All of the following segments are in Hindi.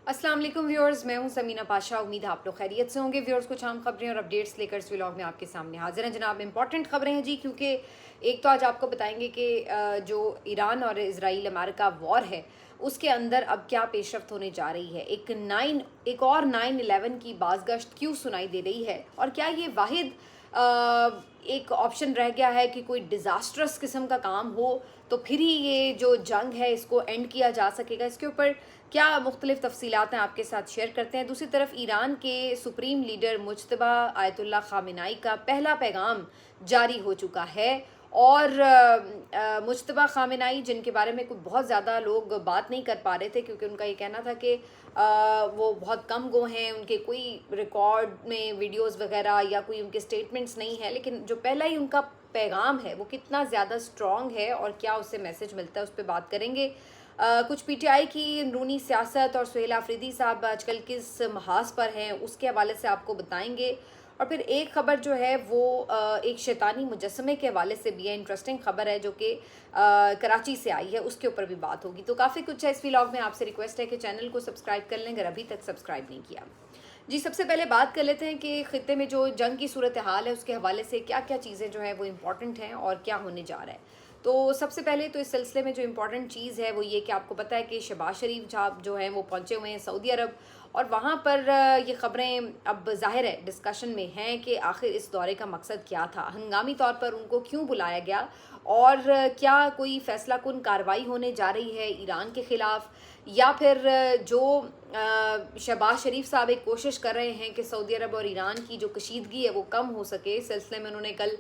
अस्सलाम वालेकुम व्यूअर्स, मैं हूं समीना पाशा। उम्मीद है आप लोग खैरियत से होंगे। व्यूअर्स, कुछ आम खबरें और अपडेट्स लेकर इस व्लॉग में आपके सामने हाजिर हैं जनाब। इंपॉर्टेंट खबरें हैं जी, क्योंकि एक तो आज आपको बताएंगे कि जो ईरान और इजराइल अमेरिका वॉर है उसके अंदर अब क्या पेशरफ्त होने जा रही है। एक और 9/11 की बाज़गश्त क्यों सुनाई दे रही है, और क्या ये वाहिद एक ऑप्शन रह गया है कि कोई डिज़ास्ट्रस किस्म का काम हो तो फिर ही ये जो जंग है इसको एंड किया जा सकेगा। इसके ऊपर क्या मुख्तलिफ तफसीलात हैं आपके साथ शेयर करते हैं। दूसरी तरफ ईरान के सुप्रीम लीडर मुज्तबा आयतुल्ला खामेनाई का पहला पैगाम जारी हो चुका है, और मुज्तबा खामेनाई जिनके बारे में कुछ बहुत ज़्यादा लोग बात नहीं कर पा रहे थे, क्योंकि उनका ये कहना था कि वो बहुत कम गो हैं, उनके कोई रिकॉर्ड में वीडियोस वगैरह या कोई उनके स्टेटमेंट्स नहीं है, लेकिन जो पहला ही उनका पैगाम है वो कितना ज़्यादा स्ट्रॉन्ग है और क्या उससे मैसेज मिलता है उस पर बात करेंगे। कुछ पीटीआई की अंदरूनी सियासत और सुहेल आफरीदी साहब आजकल किस महाज पर हैं उसके हवाले से आपको बताएंगे। और फिर एक खबर जो है वो एक शैतानी मुजस्समे के हवाले से भी है, इंटरेस्टिंग खबर है जो कि कराची से आई है, उसके ऊपर भी बात होगी। तो काफ़ी कुछ है इस व्लॉग में। आपसे रिक्वेस्ट है कि चैनल को सब्सक्राइब कर लें अगर अभी तक सब्सक्राइब नहीं किया। जी, सबसे पहले बात कर लेते हैं कि ख़ित्ते में जो जंग की सूरत हाल है उसके हवाले से क्या क्या चीज़ें जो है वो इम्पॉर्टेंट हैं और क्या होने जा रहा है। तो सबसे पहले तो इस सिलसिले में जो इम्पोर्टेंट चीज़ है वो ये कि आपको पता है कि शहबाज शरीफ साहब जो हैं वो पहुंचे हुए हैं सऊदी अरब, और वहाँ पर ये ख़बरें अब ज़ाहिर है डिस्कशन में हैं कि आखिर इस दौरे का मकसद क्या था, हंगामी तौर पर उनको क्यों बुलाया गया, और क्या कोई फ़ैसला कुन कार्रवाई होने जा रही है ईरान के ख़िलाफ़, या फिर जो शहबाज शरीफ साहब एक कोशिश कर रहे हैं कि सऊदी अरब और ईरान की जो कशीदगी है वो कम हो सके। इस सिलसिले में उन्होंने कल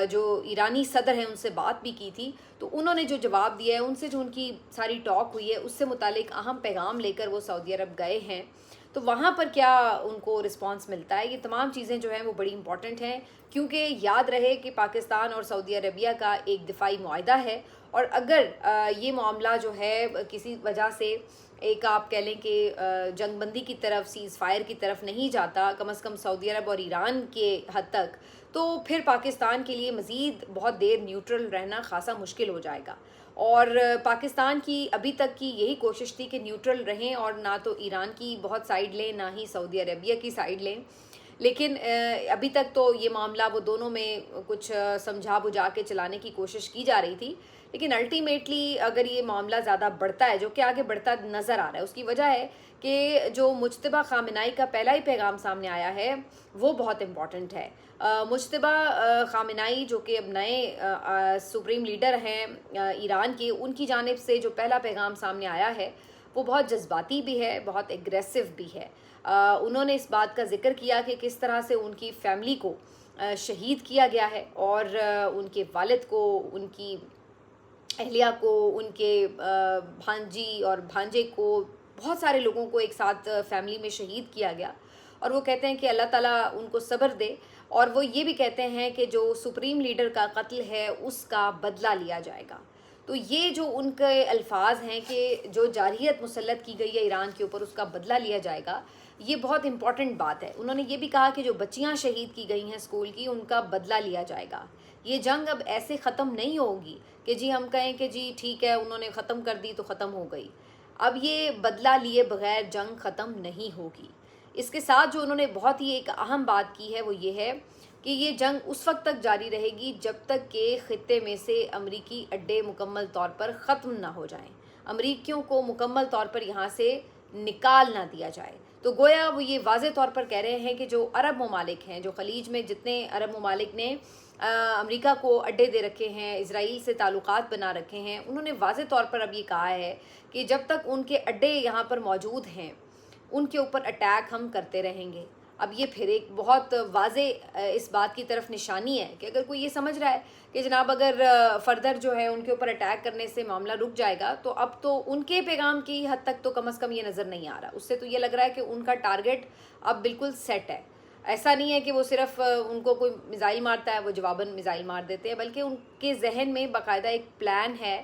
जो ईरानी सदर हैं उनसे बात भी की थी, तो उन्होंने जो जवाब दिया है, उनसे जो उनकी सारी टॉक हुई है उससे मुतालिक अहम पैगाम लेकर वो सऊदी अरब गए हैं। तो वहाँ पर क्या उनको रिस्पांस मिलता है, ये तमाम चीज़ें जो हैं वो बड़ी इंपॉर्टेंट हैं, क्योंकि याद रहे कि पाकिस्तान और सऊदी अरबिया का एक दिफाई मुआहदा है, और अगर ये मामला जो है किसी वजह से एक आप कह लें कि जंगबंदी की तरफ, सीज़ फायर की तरफ नहीं जाता, कम अज़ कम सऊदी अरब और ईरान के हद तक, तो फिर पाकिस्तान के लिए मज़ीद बहुत देर न्यूट्रल रहना खासा मुश्किल हो जाएगा। और पाकिस्तान की अभी तक की यही कोशिश थी कि न्यूट्रल रहें और ना तो ईरान की बहुत साइड लें ना ही सऊदी अरबिया की साइड लें, लेकिन अभी तक तो ये मामला वो दोनों में कुछ समझा बुझा के चलाने की कोशिश की जा रही थी। लेकिन अल्टीमेटली अगर ये मामला ज़्यादा बढ़ता है, जो कि आगे बढ़ता नज़र आ रहा है, उसकी वजह है कि जो मुज्तबा खामेनाई का पहला ही पैगाम सामने आया है वो बहुत इम्पॉर्टेंट है। मुज्तबा खामेनाई जो कि अब नए सुप्रीम लीडर हैं ईरान के, उनकी जानिब से जो पहला पैगाम सामने आया है वो बहुत जज्बाती भी है, बहुत एग्रेसिव भी है। उन्होंने इस बात का जिक्र किया कि किस तरह से उनकी फैमिली को शहीद किया गया है, और उनके वालिद को, उनकी अहलिया को, उनके भांजी और भांजे को, बहुत सारे लोगों को एक साथ फैमिली में शहीद किया गया। और वो कहते हैं कि अल्लाह ताला उनको सब्र दे, और वो ये भी कहते हैं कि जो सुप्रीम लीडर का कत्ल है उसका बदला लिया जाएगा। तो ये जो उनके अल्फाज हैं कि जो जारहियत मुसल्लत की गई है ईरान के ऊपर उसका बदला लिया जाएगा, ये बहुत इंपॉर्टेंट बात है। उन्होंने ये भी कहा कि जो बच्चियां शहीद की गई हैं स्कूल की, उनका बदला लिया जाएगा। ये जंग अब ऐसे ख़त्म नहीं होगी कि जी हम कहें कि जी ठीक है उन्होंने ख़त्म कर दी तो ख़त्म हो गई। अब ये बदला लिए बगैर जंग ख़त्म नहीं होगी। इसके साथ जो उन्होंने बहुत ही एक अहम बात की है वो ये है कि ये जंग उस वक्त तक जारी रहेगी जब तक कि ख़ित्ते में से अमरीकी अड्डे मुकम्मल तौर पर ख़त्म ना हो जाएं, अमरीकियों को मुकम्मल तौर पर यहाँ से निकाल ना दिया जाए। तो गोया वो ये वाज़े तौर पर कह रहे हैं कि जो अरब ममालिक हैं, जो खलीज में जितने अरब ममालिक ने अमेरिका को अड्डे दे रखे हैं, इसराइल से ताल्लुकात बना रखे हैं, उन्होंने वाज़े तौर पर अब ये कहा है कि जब तक उनके अड्डे यहाँ पर मौजूद हैं उनके ऊपर अटैक हम करते रहेंगे। अब ये फिर एक बहुत वाज़े इस बात की तरफ निशानी है कि अगर कोई ये समझ रहा है कि जनाब अगर फर्दर जो है उनके ऊपर अटैक करने से मामला रुक जाएगा, तो अब तो उनके पैगाम की हद तक तो कम अज़ कम ये नज़र नहीं आ रहा। उससे तो ये लग रहा है कि उनका टारगेट अब बिल्कुल सेट है। ऐसा नहीं है कि वो सिर्फ उनको कोई मिज़ाइल मारता है वो जवाबन मिज़ाइल मार देते हैं, बल्कि उनके जहन में बाकायदा एक प्लान है,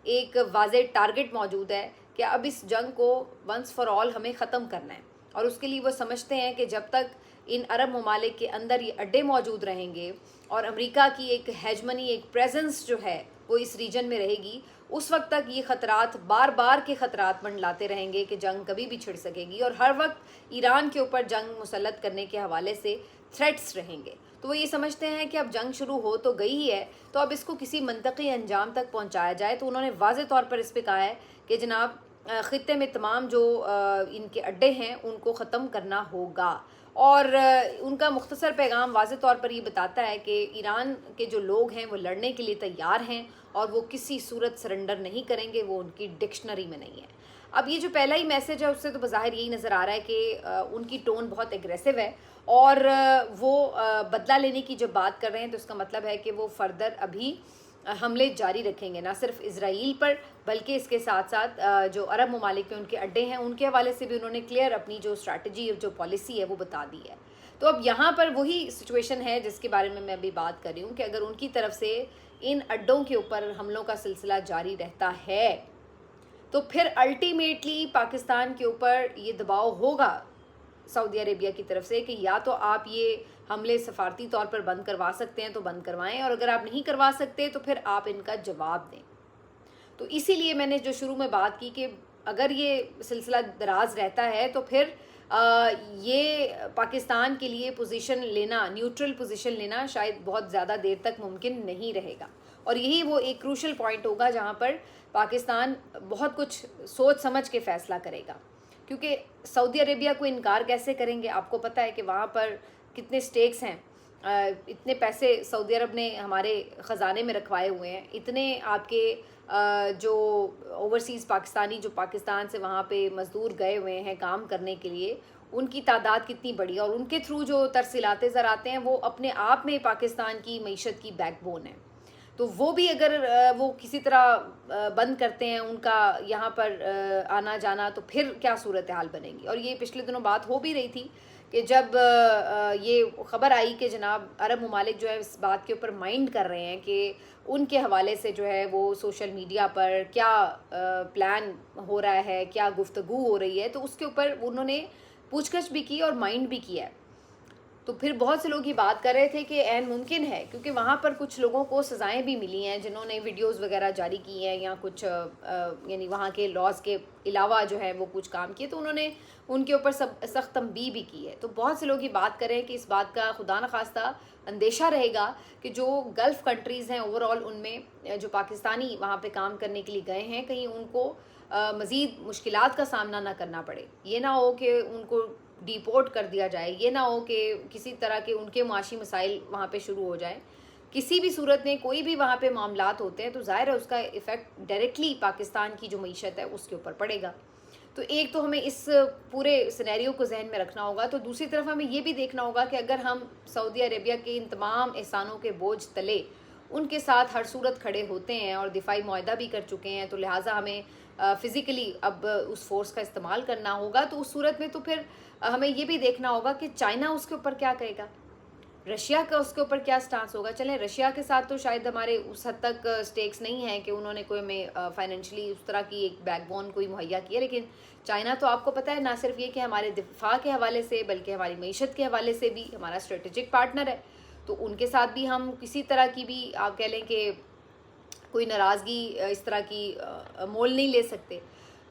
एक वाज़े टारगेट मौजूद है कि अब इस जंग को वंस फॉर ऑल हमें ख़त्म करना है। और उसके लिए वो समझते हैं कि जब तक इन अरब ममालिक के अंदर ये अड्डे मौजूद रहेंगे और अमेरिका की एक हेजमनी, एक प्रेजेंस जो है वो इस रीजन में रहेगी, उस वक्त तक ये ख़तरात बार बार के ख़तरात मंडलाते रहेंगे कि जंग कभी भी छिड़ सकेगी, और हर वक्त ईरान के ऊपर जंग मुसल्लत करने के हवाले से थ्रेट्स रहेंगे। तो वो ये समझते हैं कि अब जंग शुरू हो तो गई ही है, तो अब इसको किसी मंतकी अंजाम तक पहुँचाया जाए। तो उन्होंने वाज़े तौर पर इस पर कहा है कि जनाब ख़ित्ते में तमाम जो इनके अड्डे हैं उनको ख़त्म करना होगा, और उनका मुख्तसर पैगाम वाज़े तौर पर ये बताता है कि ईरान के जो लोग हैं वो लड़ने के लिए तैयार हैं और वो किसी सूरत सरेंडर नहीं करेंगे, वो उनकी डिक्शनरी में नहीं है। अब ये जो पहला ही मैसेज है उससे तो बज़ाहिर यही नज़र आ रहा है कि उनकी टोन बहुत एग्रेसिव है, और वो बदला लेने की जब बात कर रहे हैं तो इसका मतलब है कि वो फर्दर अभी हमले जारी रखेंगे, ना सिर्फ इजराइल पर बल्कि इसके साथ साथ जो अरब ममालिक में उनके अड्डे हैं उनके हवाले से भी उन्होंने क्लियर अपनी जो स्ट्रैटेजी, जो पॉलिसी है वो बता दी है। तो अब यहाँ पर वही सिचुएशन है जिसके बारे में मैं अभी बात कर रही हूँ कि अगर उनकी तरफ से इन अड्डों के ऊपर हमलों का सिलसिला जारी रहता है तो फिर अल्टीमेटली पाकिस्तान के ऊपर ये दबाव होगा सऊदी अरेबिया की तरफ से कि या तो आप ये हमले सफारती तौर पर बंद करवा सकते हैं तो बंद करवाएं, और अगर आप नहीं करवा सकते तो फिर आप इनका जवाब दें। तो इसीलिए मैंने जो शुरू में बात की कि अगर ये सिलसिला दराज रहता है तो फिर ये पाकिस्तान के लिए पोजीशन लेना, न्यूट्रल पोजीशन लेना शायद बहुत ज़्यादा देर तक मुमकिन नहीं रहेगा, और यही वो एक क्रूशल पॉइंट होगा जहाँ पर पाकिस्तान बहुत कुछ सोच समझ के फ़ैसला करेगा। क्योंकि सऊदी अरेबिया को इनकार कैसे करेंगे, आपको पता है कि वहाँ पर कितने स्टेक्स हैं, इतने पैसे सऊदी अरब ने हमारे ख़जाने में रखवाए हुए हैं, इतने आपके जो ओवरसीज़ पाकिस्तानी जो पाकिस्तान से वहाँ पे मज़दूर गए हुए हैं काम करने के लिए, उनकी तादाद कितनी बड़ी है, और उनके थ्रू जो तरसीलाते ज़र आते हैं वो अपने आप में पाकिस्तान की मईशत की बैकबोन है। तो वो भी अगर वो किसी तरह बंद करते हैं उनका यहाँ पर आना जाना तो फिर क्या सूरत हाल बनेगी। और ये पिछले दिनों बात हो भी रही थी कि जब ये ख़बर आई कि जनाब अरब ममालिक जो है इस बात के ऊपर माइंड कर रहे हैं कि उनके हवाले से जो है वो सोशल मीडिया पर क्या प्लान हो रहा है, क्या गुफ्तगू हो रही है, तो उसके ऊपर उन्होंने पूछगछ भी की और माइंड भी किया है। तो फिर बहुत से लोग ये बात कर रहे थे कि ऐन मुमकिन है, क्योंकि वहाँ पर कुछ लोगों को सज़ाएं भी मिली हैं जिन्होंने वीडियोस वगैरह जारी की हैं या कुछ यानी वहाँ के लॉज के अलावा जो है वो कुछ काम किए, तो उन्होंने उनके ऊपर सख्त तंबीह भी की है। तो बहुत से लोग ये बात कर रहे हैं कि इस बात का खुदा न खास्ता अंदेशा रहेगा कि जो गल्फ़ कंट्रीज़ हैं ओवरऑल उनमें जो पाकिस्तानी वहाँ पर काम करने के लिए गए हैं कहीं उनको मज़ीद मुश्किलात का सामना ना करना पड़े। ये ना हो कि उनको डिपोर्ट कर दिया जाए, ये ना हो कि किसी तरह के उनके माशी मसाइल वहाँ पे शुरू हो जाए। किसी भी सूरत में कोई भी वहाँ पे मामलात होते हैं तो ज़ाहिर है उसका इफ़ेक्ट डायरेक्टली पाकिस्तान की जो मईशत है उसके ऊपर पड़ेगा। तो एक तो हमें इस पूरे सिनेरियो को जहन में रखना होगा, तो दूसरी तरफ हमें ये भी देखना होगा कि अगर हम सऊदी अरेबिया के इन तमाम एहसानों के बोझ तले उनके साथ हर सूरत खड़े होते हैं और दिफाई मुआहदा भी कर चुके हैं, तो लिहाजा हमें फ़िज़िकली अब उस फोर्स का इस्तेमाल करना होगा। तो उस सूरत में तो फिर हमें ये भी देखना होगा कि चाइना उसके ऊपर क्या कहेगा, रशिया का उसके ऊपर क्या स्टांस होगा। चलें रशिया के साथ तो शायद हमारे उस हद तक स्टेक्स नहीं हैं कि उन्होंने कोई हमें फाइनेंशियली उस तरह की एक बैकबोन कोई मुहैया की है, लेकिन चाइना तो आपको पता है ना सिर्फ ये कि हमारे दिफा के हवाले से बल्कि हमारी मईशत के हवाले से भी हमारा स्ट्रेटेजिक पार्टनर है। तो उनके साथ भी हम किसी तरह की भी आप कह लें कि कोई नाराज़गी इस तरह की मोल नहीं ले सकते।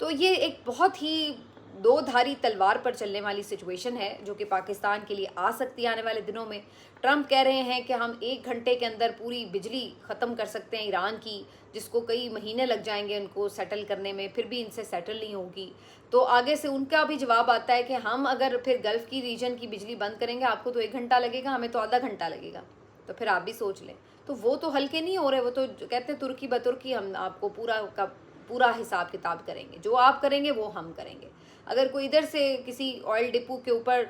तो ये एक बहुत ही दो धारी तलवार पर चलने वाली सिचुएशन है जो कि पाकिस्तान के लिए आ सकती है आने वाले दिनों में। ट्रंप कह रहे हैं कि हम 1 घंटे के अंदर पूरी बिजली ख़त्म कर सकते हैं ईरान की, जिसको कई महीने लग जाएंगे उनको सेटल करने में, फिर भी इनसे सेटल नहीं होगी। तो आगे से उनका भी जवाब आता है कि हम अगर फिर गल्फ़ की रीजन की बिजली बंद करेंगे आपको तो 1 घंटा लगेगा, हमें तो आधा घंटा लगेगा। तो फिर आप भी सोच लें, तो वो तो हल्के नहीं हो रहे, वो तो कहते हैं तुर्की बतुर्की हम आपको पूरा का पूरा हिसाब किताब करेंगे, जो आप करेंगे वो हम करेंगे। अगर कोई इधर से किसी ऑयल डिपो के ऊपर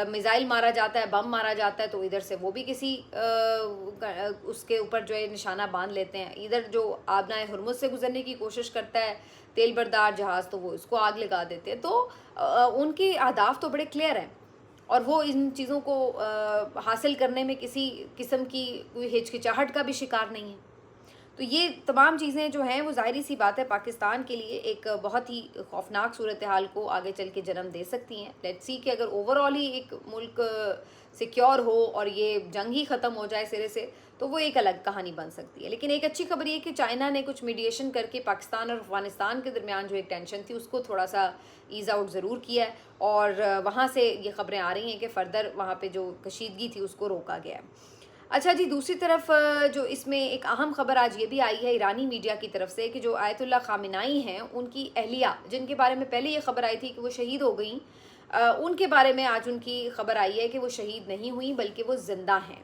मिसाइल मारा जाता है, बम मारा जाता है, तो इधर से वो भी किसी उसके ऊपर जो है निशाना बांध लेते हैं। इधर जो आबनाए हुर्मुज से गुजरने की कोशिश करता है तेल बरदार जहाज़, तो वो इसको आग लगा देते हैं। तो उनके अहदाफ तो बड़े क्लियर हैं और वो इन चीज़ों को हासिल करने में किसी किस्म की कोई हिचकिचाहट का भी शिकार नहीं है। तो ये तमाम चीज़ें जो हैं वो ज़ाहिर सी बात है पाकिस्तान के लिए एक बहुत ही खौफनाक सूरत हाल को आगे चल के जन्म दे सकती हैं। लेट्स सी कि अगर ओवरऑल ही एक मुल्क सिक्योर हो और ये जंग ही ख़त्म हो जाए सिरे से, तो वो एक अलग कहानी बन सकती है। लेकिन एक अच्छी खबर ये कि चाइना ने कुछ मीडिएशन करके पाकिस्तान और अफगानिस्तान के दरमियान जो एक टेंशन थी उसको थोड़ा सा ईज़ आउट ज़रूर किया है, और वहाँ से ये खबरें आ रही हैं कि फ़र्दर वहाँ पे जो कशीदगी थी उसको रोका गया है। अच्छा जी, दूसरी तरफ जो इसमें एक अहम खबर आज ये भी आई है ईरानी मीडिया की तरफ से कि जो आयतुल्ला खामिनाई हैं उनकी अहलिया, जिनके बारे में पहले ये खबर आई थी कि वो शहीद हो गई, उनके बारे में आज उनकी खबर आई है कि वो शहीद नहीं हुई बल्कि वो ज़िंदा हैं।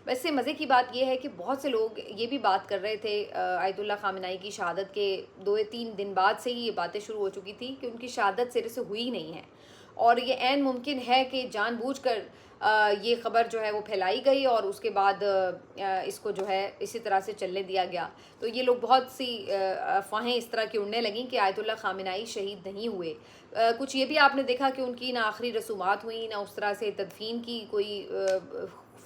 वैसे मज़े की बात यह है कि बहुत से लोग ये भी बात कर रहे थे आयतुल्ला खामिनाई की शहादत के 2 या 3 दिन बाद से ही ये बातें शुरू हो चुकी थी कि उनकी शहादत सिरे से हुई नहीं है, और ये ऐन मुमकिन है कि जानबूझकर ये ख़बर जो है वो फैलाई गई और उसके बाद इसको जो है इसी तरह से चलने दिया गया। तो ये लोग बहुत सी अफवाहें इस तरह की उड़ने लगीं कि आयतुल्ला खामिनाई शहीद नहीं हुए। कुछ ये भी आपने देखा कि उनकी ना आखिरी रसूमात हुई, ना उस तरह से तदफीन की कोई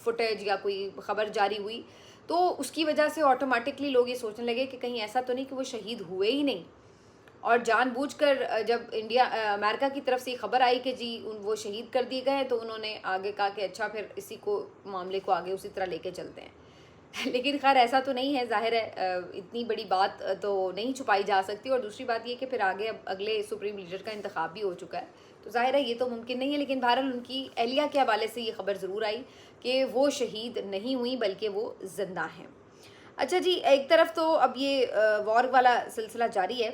फुटेज या कोई ख़बर जारी हुई, तो उसकी वजह से ऑटोमेटिकली लोग ये सोचने लगे कि कहीं ऐसा तो नहीं कि वो शहीद हुए ही नहीं। और जानबूझकर जब अमेरिका की तरफ से ये खबर आई कि जी वो शहीद कर दिए गए हैं, तो उन्होंने आगे कहा कि अच्छा फिर इसी को मामले को आगे उसी तरह लेके चलते हैं। लेकिन खैर ऐसा तो नहीं है, जाहिर है इतनी बड़ी बात तो नहीं छुपाई जा सकती। और दूसरी बात ये कि फिर आगे अब अगले सुप्रीम लीडर का इंतखाब भी हो चुका है, तो जाहिर है ये तो मुमकिन नहीं है। लेकिन बहरहाल उनकी अहलिया के हवाले से ये खबर ज़रूर आई कि वो शहीद नहीं हुई बल्कि वो ज़िंदा हैं। अच्छा जी, एक तरफ तो अब ये वॉर वाला सिलसिला जारी है,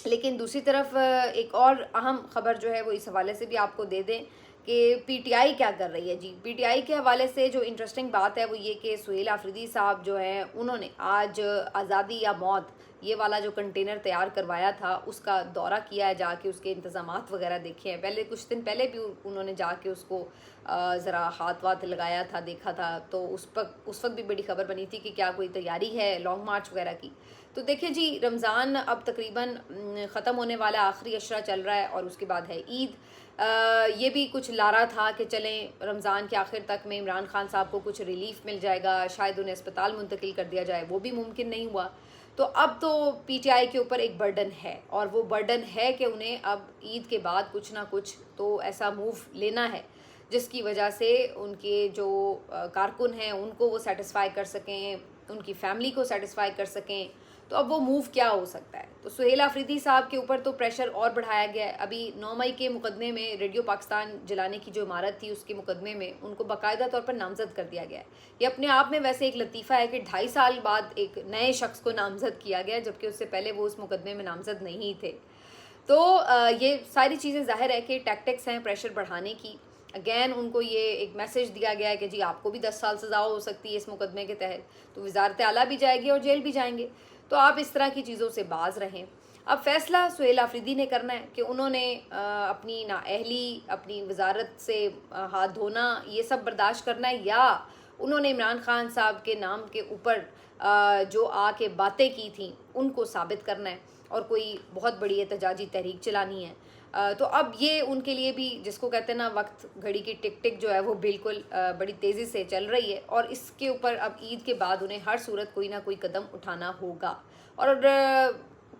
लेकिन दूसरी तरफ एक और अहम ख़बर जो है वो इस हवाले से भी आपको दे दें कि पीटीआई क्या कर रही है। जी, पीटीआई के हवाले से जो इंटरेस्टिंग बात है वो ये कि सुहेल आफरीदी साहब जो हैं उन्होंने आज आज़ादी या मौत ये वाला जो कंटेनर तैयार करवाया था उसका दौरा किया है, जाके उसके इंतज़ामात वगैरह देखे हैं। पहले कुछ दिन पहले भी उन्होंने जाके उसको ज़रा हाथ वाथ लगाया था, देखा था, तो उस वक्त भी बड़ी खबर बनी थी कि क्या कोई तैयारी है लॉन्ग मार्च वगैरह की। तो देखिए जी, रमज़ान अब तकरीबन ख़त्म होने वाला, आखिरी अशरा चल रहा है और उसके बाद है ईद। ये भी कुछ लारा था कि चलें रमज़ान के आखिर तक में इमरान खान साहब को कुछ रिलीफ मिल जाएगा, शायद उन्हें अस्पताल मुंतकिल कर दिया जाए, वो भी मुमकिन नहीं हुआ। तो अब तो पीटीआई के ऊपर एक बर्डन है, और वो बर्डन है कि उन्हें अब ईद के बाद कुछ ना कुछ तो ऐसा मूव लेना है जिसकी वजह से उनके जो कारकुन हैं उनको वो सेटिस्फाई कर सकें, उनकी फैमिली को सेटिस्फाई कर सकें। तो अब वो मूव क्या हो सकता है? तो सुहेल आफरीदी साहब के ऊपर तो प्रेशर और बढ़ाया गया है। अभी 9 मई के मुकदमे में रेडियो पाकिस्तान जलाने की जो इमारत थी उसके मुकदमे में उनको बाकायदा तौर पर नामजद कर दिया गया है। ये अपने आप में वैसे एक लतीफ़ा है कि 2.5 साल बाद एक नए शख्स को नामजद किया गया, जबकि उससे पहले वो उस मुकदमे में नामजद नहीं थे। तो ये सारी चीज़ें ज़ाहिर है कि टैक्टिक्स हैं प्रेशर बढ़ाने की। अगेन उनको ये एक मैसेज दिया गया है कि जी आपको भी 10 साल सज़ा हो सकती है इस मुकदमे के तहत, तो वज़ारत आला भी जाएगी और जेल भी जाएंगे। तो आप इस तरह की चीज़ों से बाज रहें। अब फ़ैसला सुहेल आफरीदी ने करना है कि उन्होंने अपनी नाअहली, अपनी वजारत से हाथ धोना, ये सब बर्दाश्त करना है, या उन्होंने इमरान खान साहब के नाम के ऊपर जो आके बातें की थी उनको साबित करना है और कोई बहुत बड़ी एहतजाजी तहरीक चलानी है। तो अब ये उनके लिए भी, जिसको कहते हैं ना वक्त घड़ी की टिक टिक जो है वो बिल्कुल बड़ी तेज़ी से चल रही है, और इसके ऊपर अब ईद के बाद उन्हें हर सूरत कोई ना कोई कदम उठाना होगा। और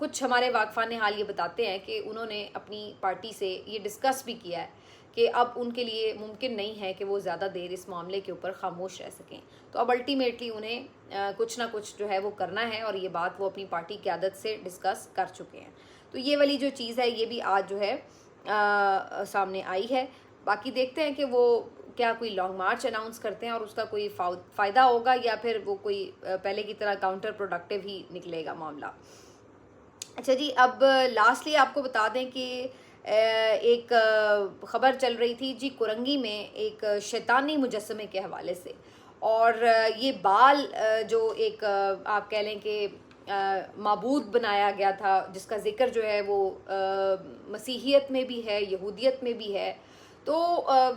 कुछ हमारे वाकफ़ान हाल ये बताते हैं कि उन्होंने अपनी पार्टी से ये डिस्कस भी किया है कि अब उनके लिए मुमकिन नहीं है कि वो ज़्यादा देर इस मामले के ऊपर खामोश रह सकें। तो अब अल्टीमेटली उन्हें कुछ ना कुछ जो है वो करना है, और ये बात वो अपनी पार्टी क़यादत से डिस्कस कर चुके हैं। तो ये वाली जो चीज़ है ये भी आज जो है सामने आई है। बाकी देखते हैं कि वो क्या कोई लॉन्ग मार्च अनाउंस करते हैं और उसका कोई फ़ायदा होगा, या फिर वो कोई पहले की तरह काउंटर प्रोडक्टिव ही निकलेगा मामला। अच्छा जी, अब लास्टली आपको बता दें कि एक ख़बर चल रही थी जी कुरंगी में एक शैतानी मुजस्समे के हवाले से, और ये बाल जो एक आप कह लें कि माबूद बनाया गया था, जिसका ज़िक्र जो है वो मसीहियत में भी है, यहूदियत में भी है। तो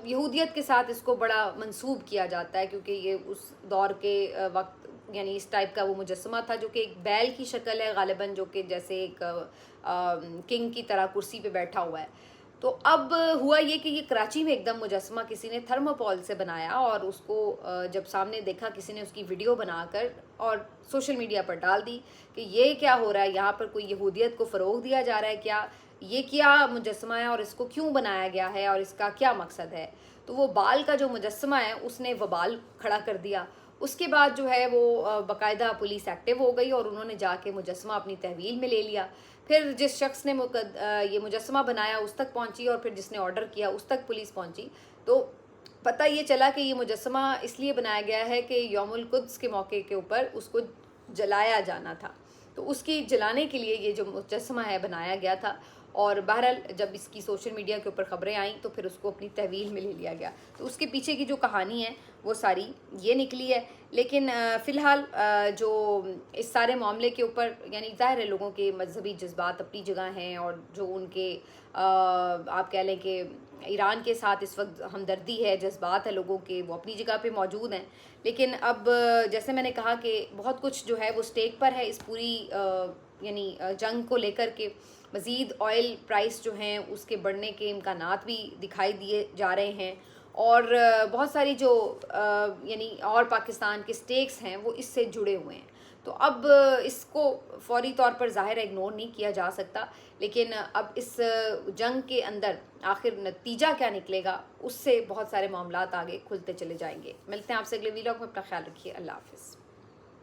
यहूदियत के साथ इसको बड़ा मंसूब किया जाता है, क्योंकि ये उस दौर के वक्त यानी इस टाइप का वो मुजस्समा था जो कि एक बैल की शक्ल है गालिबन, जो कि जैसे एक किंग की तरह कुर्सी पे बैठा हुआ है। तो अब हुआ ये कि ये कराची में एकदम मुजस्समा किसी ने थर्मोपॉल से बनाया, और उसको जब सामने देखा किसी ने उसकी वीडियो बनाकर, और सोशल मीडिया पर डाल दी कि ये क्या हो रहा है, यहाँ पर कोई यहूदियत को फ़रोग़ दिया जा रहा है क्या, ये क्या मुजस्समा है और इसको क्यों बनाया गया है और इसका क्या मकसद है। तो वो बाल का जो मुजस्समा है उसने वबाल खड़ा कर दिया। उसके बाद जो है वो बाकायदा पुलिस एक्टिव हो गई और उन्होंने जाके मुजस्समा अपनी तहवील में ले लिया। फिर जिस शख्स ने ये मुजस्समा बनाया उस तक पहुंची और फिर जिसने ऑर्डर किया उस तक पुलिस पहुंची। तो पता ये चला कि ये मुजस्समा इसलिए बनाया गया है कि यौमुल कुद्स के मौके के ऊपर उसको जलाया जाना था, तो उसकी जलाने के लिए ये जो मुजस्समा है बनाया गया था। और बहरहाल जब इसकी सोशल मीडिया के ऊपर ख़बरें आईं तो फिर उसको अपनी तहवील में ले लिया गया। तो उसके पीछे की जो कहानी है वो सारी ये निकली है। लेकिन फ़िलहाल जो इस सारे मामले के ऊपर यानी ज़ाहिर है लोगों के मजहबी जज्बात अपनी जगह हैं और जो उनके आप कह लें कि ईरान के साथ इस वक्त हमदर्दी है, जज्बात है लोगों के, वो अपनी जगह पे मौजूद हैं। लेकिन अब जैसे मैंने कहा कि बहुत कुछ जो है वो स्टेक पर है इस पूरी यानी जंग को लेकर के। मज़ीद ऑयल प्राइस जो हैं उसके बढ़ने के इम्कानात भी दिखाई दिए जा रहे हैं और बहुत सारी जो यानी और पाकिस्तान के स्टेक्स हैं वो इससे जुड़े हुए हैं। तो अब इसको फौरी तौर पर ज़ाहिर इग्नोर नहीं किया जा सकता, लेकिन अब इस जंग के अंदर आखिर नतीजा क्या निकलेगा उससे बहुत सारे मामलात आगे खुलते चले जाएंगे। मिलते हैं आपसे अगले वीलॉग में, अपना ख्याल रखिए, अल्लाह हाफ़िज़।